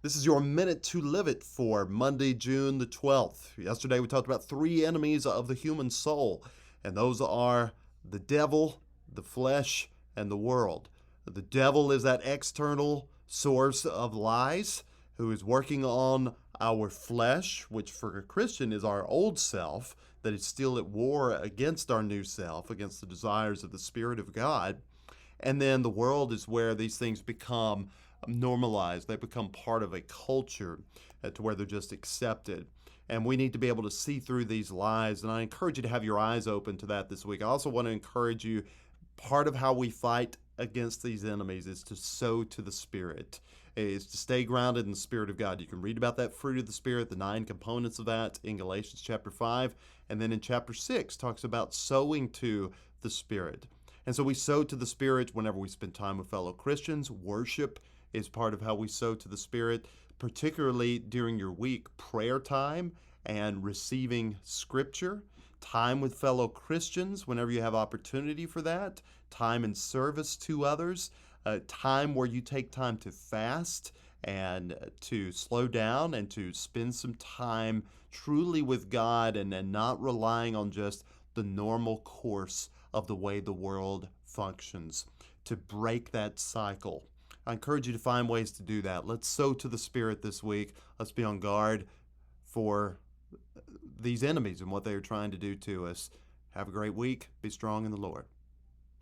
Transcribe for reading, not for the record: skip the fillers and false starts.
This is your Minute to Live It for Monday, June the 12th. Yesterday we talked about three enemies of the human soul, and those are the devil, the flesh, and the world. The devil is that external source of lies who is working on our flesh, which for a Christian is our old self, that is still at war against our new self, against the desires of the Spirit of God. And then the world is where these things become normalized. They become part of a culture to where they're just accepted. And we need to be able to see through these lies. And I encourage you to have your eyes open to that this week. I also want to encourage you, part of how we fight against these enemies is to sow to the Spirit. Is to stay grounded in the Spirit of God. You can read about that fruit of the Spirit, the 9 components of that in Galatians chapter 5. And then in chapter 6 talks about sowing to the Spirit. And so we sow to the Spirit whenever we spend time with fellow Christians. Worship is part of how we sow to the Spirit, particularly during your week. Prayer time and receiving Scripture. Time with fellow Christians whenever you have opportunity for that. Time in service to others. Time where you take time to fast and to slow down and to spend some time truly with God and not relying on just the normal course of the way the world functions, to break that cycle. I encourage you to find ways to do that. Let's sow to the Spirit this week. Let's be on guard for these enemies and what they are trying to do to us. Have a great week. Be strong in the Lord.